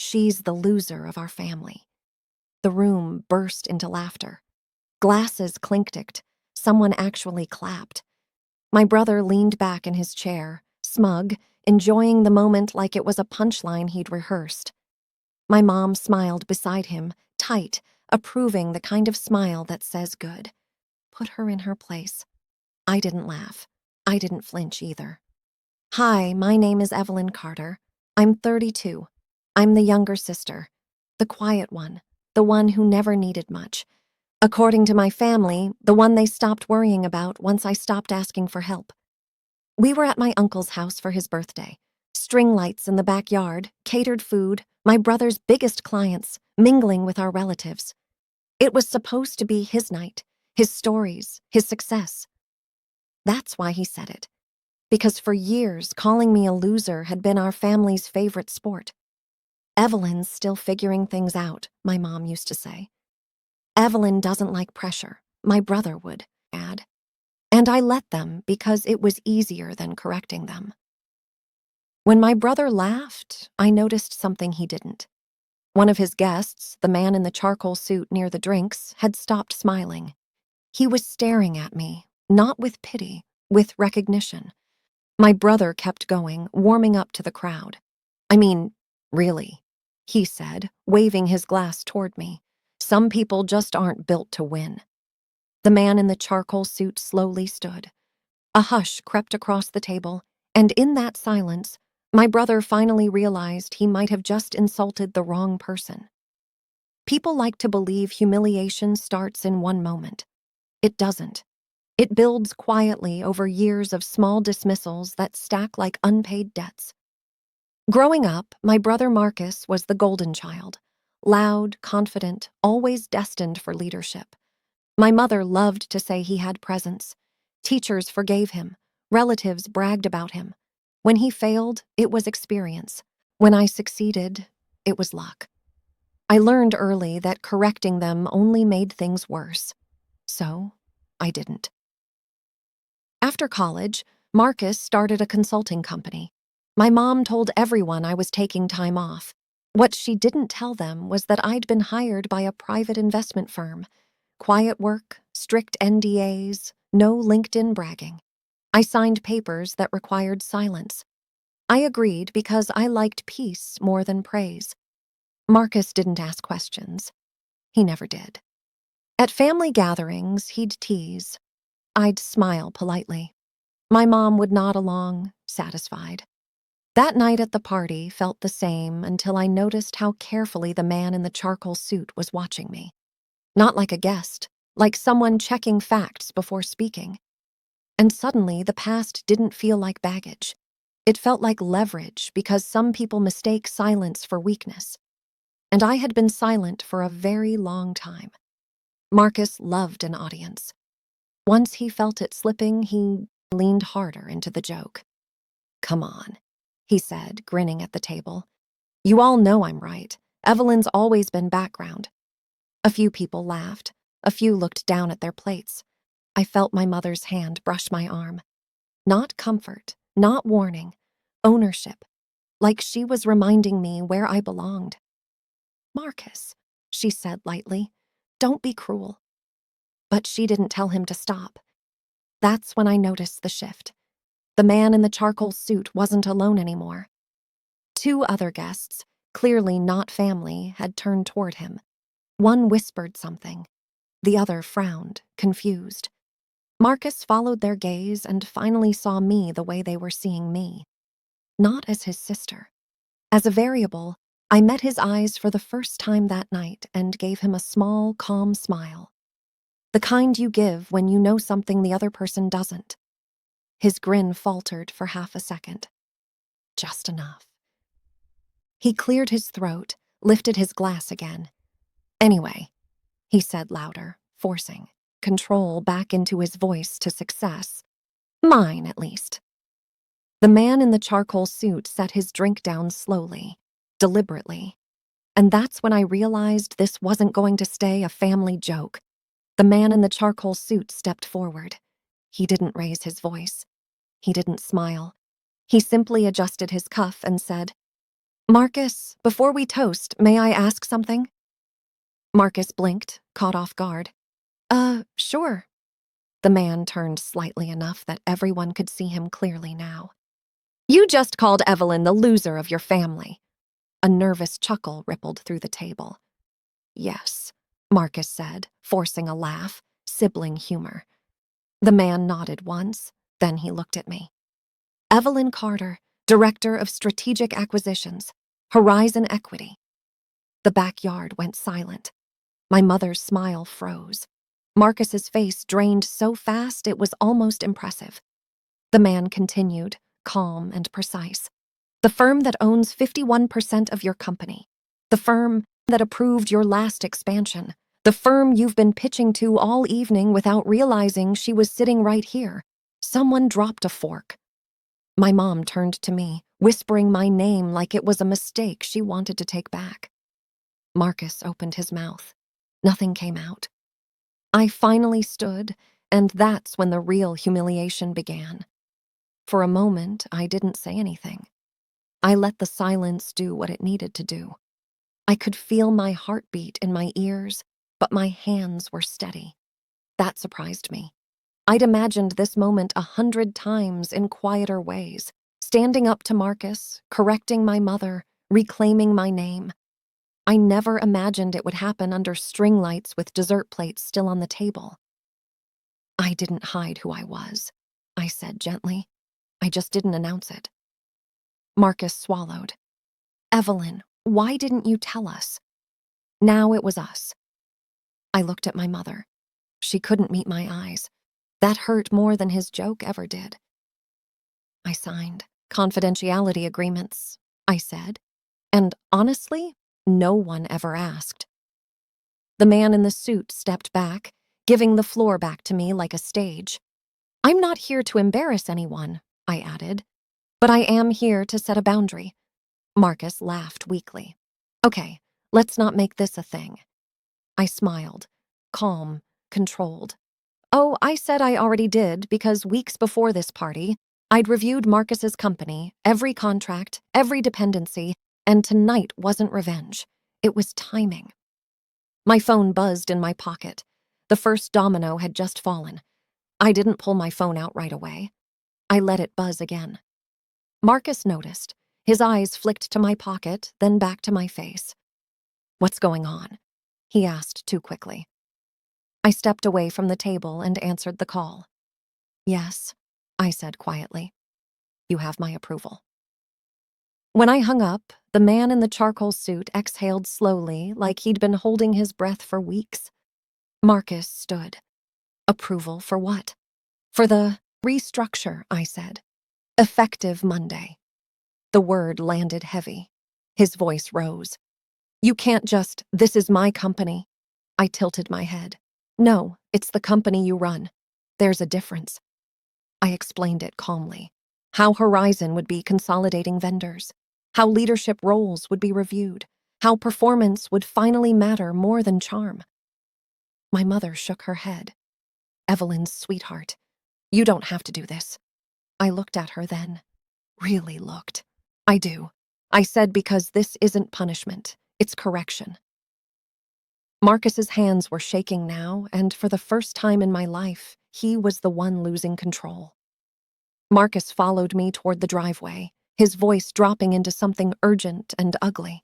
She's the loser of our family." The room burst into laughter. Glasses clinked. Someone actually clapped. My brother leaned back in his chair, smug, enjoying the moment like it was a punchline he'd rehearsed. My mom smiled beside him, tight, approving, the kind of smile that says good. Put her in her place. I didn't laugh. I didn't flinch either. "Hi, my name is Evelyn Carter. I'm 32. I'm the younger sister, the quiet one, the one who never needed much. According to my family, the one they stopped worrying about once I stopped asking for help." We were at my uncle's house for his birthday. String lights in the backyard, catered food, my brother's biggest clients, mingling with our relatives. It was supposed to be his night, his stories, his success. That's why he said it. Because for years, calling me a loser had been our family's favorite sport. "Evelyn's still figuring things out," my mom used to say. "Evelyn doesn't like pressure," my brother would add. And I let them because it was easier than correcting them. When my brother laughed, I noticed something he didn't. One of his guests, the man in the charcoal suit near the drinks, had stopped smiling. He was staring at me, not with pity, with recognition. My brother kept going, warming up to the crowd. "I mean, really," he said, waving his glass toward me. "Some people just aren't built to win." The man in the charcoal suit slowly stood. A hush crept across the table, and in that silence, my brother finally realized he might have just insulted the wrong person. People like to believe humiliation starts in one moment. It doesn't. It builds quietly over years of small dismissals that stack like unpaid debts. Growing up, my brother Marcus was the golden child. Loud, confident, always destined for leadership. My mother loved to say he had presence. Teachers forgave him. Relatives bragged about him. When he failed, it was experience. When I succeeded, it was luck. I learned early that correcting them only made things worse. So, I didn't. After college, Marcus started a consulting company. My mom told everyone I was taking time off. What she didn't tell them was that I'd been hired by a private investment firm. Quiet work, strict NDAs, no LinkedIn bragging. I signed papers that required silence. I agreed because I liked peace more than praise. Marcus didn't ask questions. He never did. At family gatherings, he'd tease. I'd smile politely. My mom would nod along, satisfied. That night at the party felt the same until I noticed how carefully the man in the charcoal suit was watching me. Not like a guest, like someone checking facts before speaking. And suddenly, the past didn't feel like baggage. It felt like leverage because some people mistake silence for weakness. And I had been silent for a very long time. Marcus loved an audience. Once he felt it slipping, he leaned harder into the joke. "Come on," he said, grinning at the table. "You all know I'm right. Evelyn's always been background." A few people laughed. A few looked down at their plates. I felt my mother's hand brush my arm. Not comfort, not warning, ownership, like she was reminding me where I belonged. "Marcus," she said lightly, "don't be cruel." But she didn't tell him to stop. That's when I noticed the shift. The man in the charcoal suit wasn't alone anymore. Two other guests, clearly not family, had turned toward him. One whispered something. The other frowned, confused. Marcus followed their gaze and finally saw me the way they were seeing me. Not as his sister. As a variable, I met his eyes for the first time that night and gave him a small, calm smile. The kind you give when you know something the other person doesn't. His grin faltered for half a second. Just enough. He cleared his throat, lifted his glass again. "Anyway," he said louder, forcing control back into his voice to success. "Mine, at least." The man in the charcoal suit set his drink down slowly, deliberately. And that's when I realized this wasn't going to stay a family joke. The man in the charcoal suit stepped forward. He didn't raise his voice. He didn't smile. He simply adjusted his cuff and said, Marcus, before we toast, may I ask something? Marcus blinked, caught off guard. Sure. The man turned slightly enough that everyone could see him clearly now. You just called Evelyn the loser of your family. A nervous chuckle rippled through the table. Yes, Marcus said, forcing a laugh, sibling humor. The man nodded once, then he looked at me. Evelyn Carter, Director of Strategic Acquisitions, Horizon Equity. The backyard went silent. My mother's smile froze. Marcus's face drained so fast it was almost impressive. The man continued, calm and precise. The firm that owns 51% of your company. The firm that approved your last expansion. The firm you've been pitching to all evening without realizing she was sitting right here. Someone dropped a fork. My mom turned to me, whispering my name like it was a mistake she wanted to take back. Marcus opened his mouth. Nothing came out. I finally stood, and that's when the real humiliation began. For a moment, I didn't say anything. I let the silence do what it needed to do. I could feel my heartbeat in my ears, but my hands were steady. That surprised me. I'd imagined this moment 100 times in quieter ways, standing up to Marcus, correcting my mother, reclaiming my name. I never imagined it would happen under string lights with dessert plates still on the table. I didn't hide who I was, I said gently. I just didn't announce it. Marcus swallowed. Evelyn, why didn't you tell us? Now it was us. I looked at my mother. She couldn't meet my eyes. That hurt more than his joke ever did. I signed confidentiality agreements, I said, and honestly, no one ever asked. The man in the suit stepped back, giving the floor back to me like a stage. I'm not here to embarrass anyone, I added, but I am here to set a boundary. Marcus laughed weakly. Okay, let's not make this a thing. I smiled, calm, controlled. Oh, I said I already did because weeks before this party, I'd reviewed Marcus's company, every contract, every dependency, and tonight wasn't revenge. It was timing. My phone buzzed in my pocket. The first domino had just fallen. I didn't pull my phone out right away. I let it buzz again. Marcus noticed. His eyes flicked to my pocket, then back to my face. What's going on? He asked too quickly. I stepped away from the table and answered the call. Yes, I said quietly. You have my approval. When I hung up, the man in the charcoal suit exhaled slowly, like he'd been holding his breath for weeks. Marcus stood. Approval for what? For the restructure, I said. Effective Monday. The word landed heavy. His voice rose. You can't just, this is my company. I tilted my head. No, it's the company you run. There's a difference. I explained it calmly. How Horizon would be consolidating vendors. How leadership roles would be reviewed. How performance would finally matter more than charm. My mother shook her head. Evelyn's sweetheart. You don't have to do this. I looked at her then. Really looked. I do. I said because this isn't punishment. It's correction. Marcus's hands were shaking now, and for the first time in my life, he was the one losing control. Marcus followed me toward the driveway, his voice dropping into something urgent and ugly.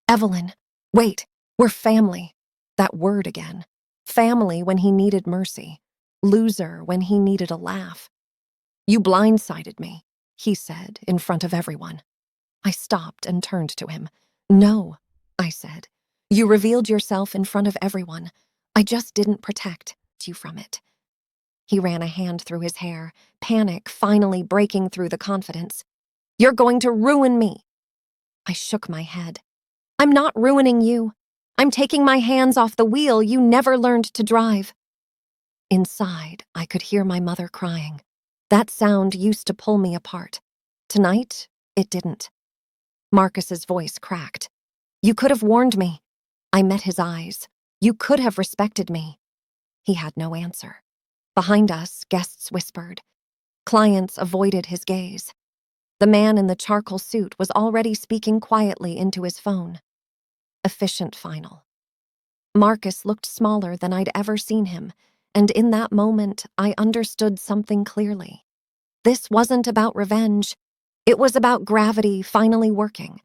Evelyn, wait, we're family. That word again. Family when he needed mercy. Loser when he needed a laugh. You blindsided me, he said in front of everyone. I stopped and turned to him. No, I said. You revealed yourself in front of everyone. I just didn't protect you from it. He ran a hand through his hair, panic finally breaking through the confidence. You're going to ruin me. I shook my head. I'm not ruining you. I'm taking my hands off the wheel you never learned to drive. Inside, I could hear my mother crying. That sound used to pull me apart. Tonight, it didn't. Marcus's voice cracked. You could have warned me. I met his eyes. You could have respected me. He had no answer. Behind us, guests whispered. Clients avoided his gaze. The man in the charcoal suit was already speaking quietly into his phone. Efficient final. Marcus looked smaller than I'd ever seen him, and in that moment, I understood something clearly. This wasn't about revenge. It was about gravity finally working.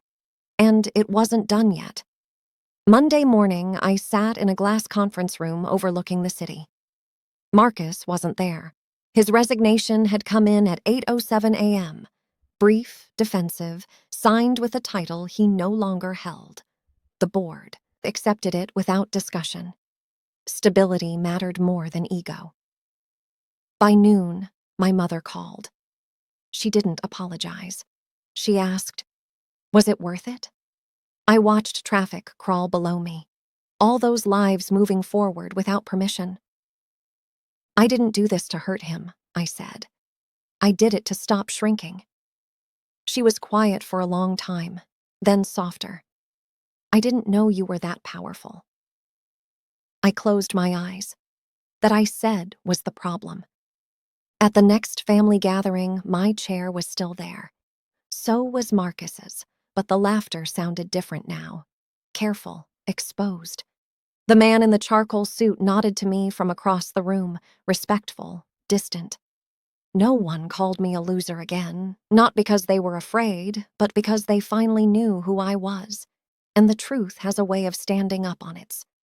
And it wasn't done yet. Monday morning, I sat in a glass conference room overlooking the city. Marcus wasn't there. His resignation had come in at 8:07 a.m. Brief, defensive, signed with a title he no longer held. The board accepted it without discussion. Stability mattered more than ego. By noon, my mother called. She didn't apologize. She asked, "Was it worth it?" I watched traffic crawl below me. All those lives moving forward without permission. "I didn't do this to hurt him," I said. "I did it to stop shrinking." She was quiet for a long time, then softer. "I didn't know you were that powerful." I closed my eyes. That I said was the problem. At the next family gathering, my chair was still there. So was Marcus's, but the laughter sounded different now. Careful, exposed. The man in the charcoal suit nodded to me from across the room, respectful, distant. No one called me a loser again, not because they were afraid, but because they finally knew who I was. And the truth has a way of standing up on its